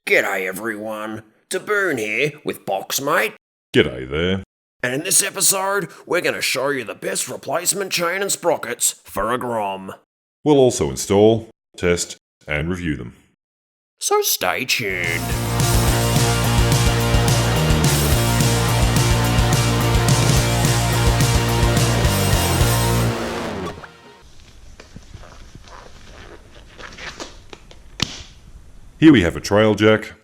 G'day everyone, Daboon here with Boxmate, G'day there. and in this episode we're going to show you the best replacement chain and sprockets for a Grom. We'll also install, test, and review them. So stay tuned. Here we have a trail jack,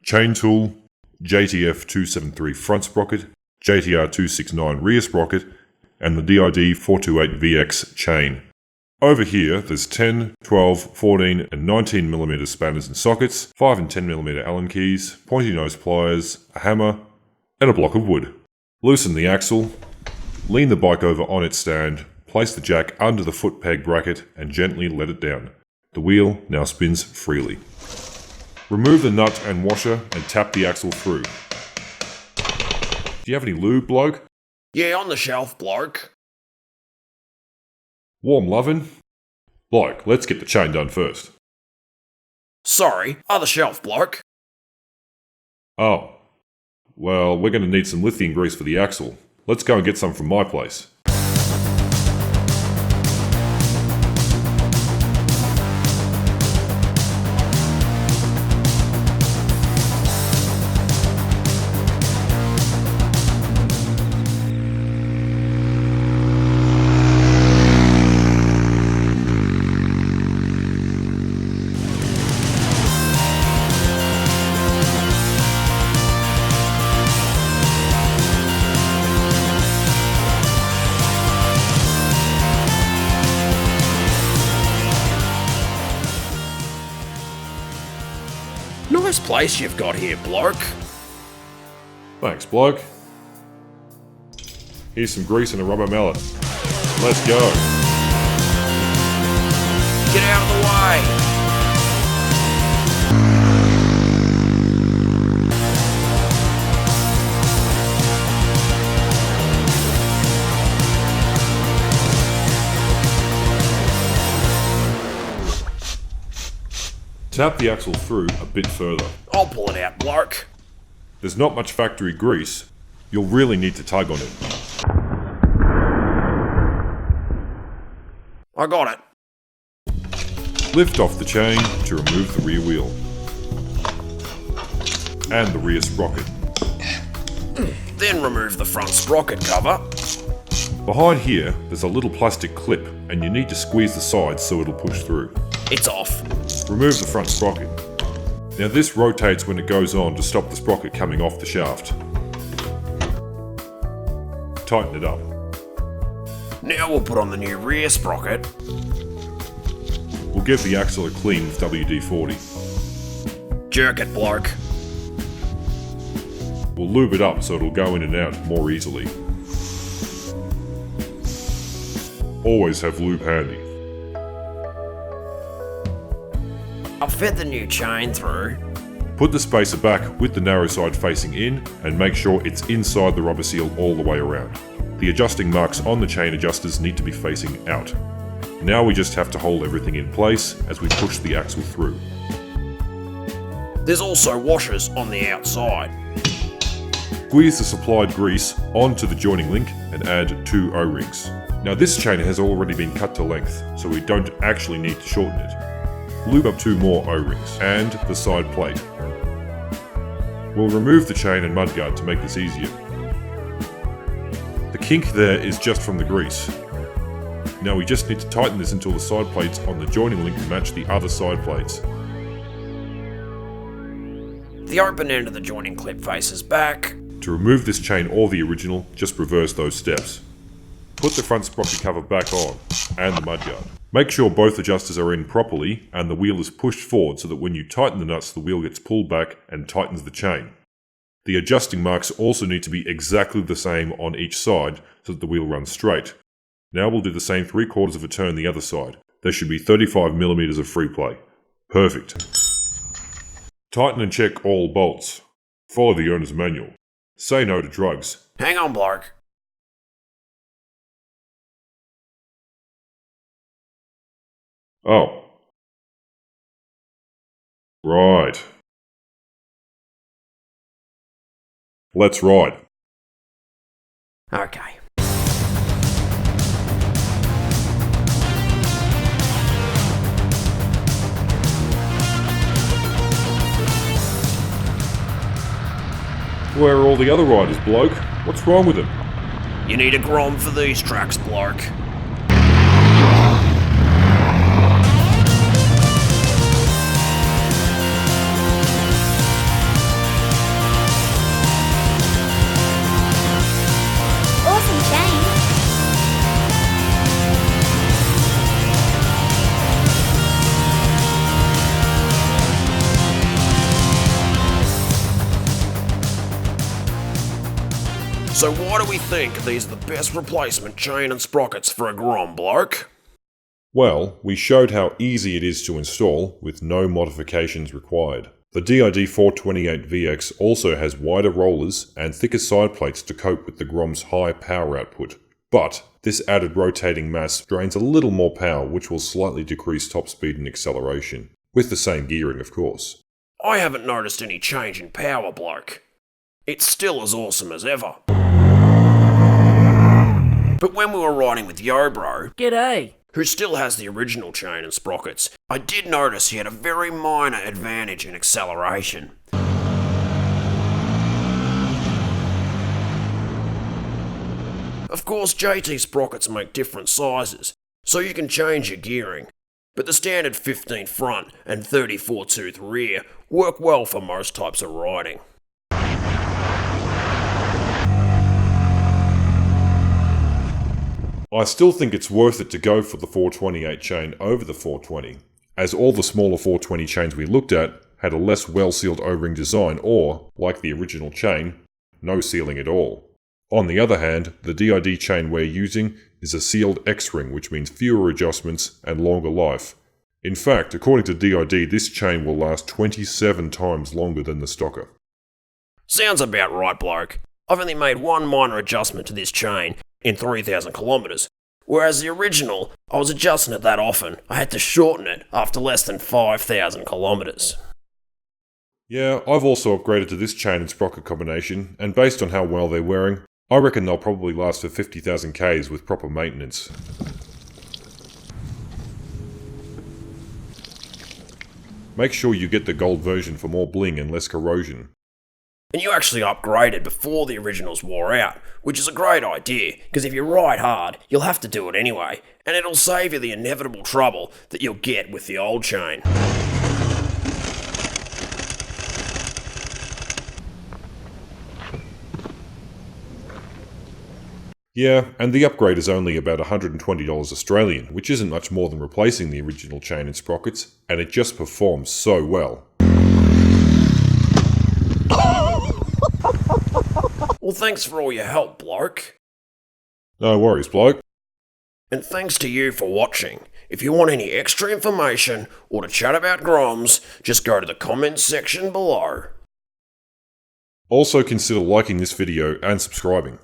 chain tool, JTF 273 front sprocket, JTR 269 rear sprocket, and the DID 428VX chain. Over here there's 10, 12, 14 and 19mm spanners and sockets, 5 and 10mm Allen keys, pointy nose pliers, a hammer, and a block of wood. Loosen the axle, lean the bike over on its stand, place the jack under the foot peg bracket and gently let it down. The wheel now spins freely. Remove the nut and washer and tap the axle through. Do you have any lube, bloke? Yeah, on the shelf, bloke. Warm lovin'? Bloke, let's get the chain done first. Sorry, other shelf, bloke. Oh. Well, we're going to need some lithium grease for the axle. Let's go and get some from my place. Nice place you've got here, bloke. Thanks, bloke. Here's some grease and a rubber mallet. Let's go. Get out of the way. Tap the axle through a bit further. I'll pull it out, bloke. There's not much factory grease. You'll really need to tug on it. I got it. Lift off the chain to remove the rear wheel. And the rear sprocket. Then remove the front sprocket cover. Behind here, there's a little plastic clip and you need to squeeze the sides so it'll push through. It's off. Remove the front sprocket. Now this rotates when it goes on to stop the sprocket coming off the shaft. Tighten it up. Now we'll put on the new rear sprocket. We'll give the axle a clean with WD-40. Jerk it, bloke. We'll lube it up so it'll go in and out more easily. Always have lube handy. I've fed the new chain through. Put the spacer back with the narrow side facing in and make sure it's inside the rubber seal all the way around. The adjusting marks on the chain adjusters need to be facing out. Now we just have to hold everything in place as we push the axle through. There's also washers on the outside. Squeeze the supplied grease onto the joining link and add 2 O-rings. Now this chain has already been cut to length, so we don't actually need to shorten it. Lube up 2 more O-rings and the side plate. We'll remove the chain and mudguard to make this easier. The kink there is just from the grease. Now we just need to tighten this until the side plates on the joining link match the other side plates. The open end of the joining clip faces back. To remove this chain or the original, just reverse those steps. Put the front sprocket cover back on, and the mudguard. Make sure both adjusters are in properly and the wheel is pushed forward so that when you tighten the nuts the wheel gets pulled back and tightens the chain. The adjusting marks also need to be exactly the same on each side so that the wheel runs straight. Now we'll do the same 3/4 of a turn the other side. There should be 35mm of free play. Perfect. Tighten and check all bolts. Follow the owner's manual. Say no to drugs. Hang on, bloke. Oh. Right. Let's ride. Okay. Where are all the other riders, bloke? What's wrong with them? You need a Grom for these tracks, bloke. Awesome chain. So why do we think these are the best replacement chain and sprockets for a Grom, bloke? Well, we showed how easy it is to install with no modifications required. The DID 428VX also has wider rollers and thicker side plates to cope with the Grom's high power output. But this added rotating mass drains a little more power, which will slightly decrease top speed and acceleration. With the same gearing, of course. I haven't noticed any change in power, bloke. It's still as awesome as ever. But when we were riding with Yobro, G'day. who still has the original chain and sprockets, I did notice he had a very minor advantage in acceleration. Of course, JT sprockets make different sizes, so you can change your gearing, but the standard 15 front and 34 tooth rear work well for most types of riding. I still think it's worth it to go for the 428 chain over the 420, as all the smaller 420 chains we looked at had a less well-sealed O-ring design or, like the original chain, no sealing at all. On the other hand, the DID chain we're using is a sealed X-ring, which means fewer adjustments and longer life. In fact, according to DID, this chain will last 27 times longer than the stocker. Sounds about right, bloke. I've only made one minor adjustment to this chain in 3,000 kilometres, whereas the original, I was adjusting it that often, I had to shorten it after less than 5,000 kilometres. Yeah, I've also upgraded to this chain and sprocket combination, and based on how well they're wearing, I reckon they'll probably last for 50,000 Ks with proper maintenance. Make sure you get the gold version for more bling and less corrosion. And you actually upgraded before the originals wore out, which is a great idea, because if you ride hard, you'll have to do it anyway, and it'll save you the inevitable trouble that you'll get with the old chain. Yeah, and the upgrade is only about $120 Australian, which isn't much more than replacing the original chain and sprockets, and it just performs so well. Well, thanks for all your help, bloke. No worries, bloke. And thanks to you for watching. If you want any extra information or to chat about Groms, just go to the comments section below. Also consider liking this video and subscribing.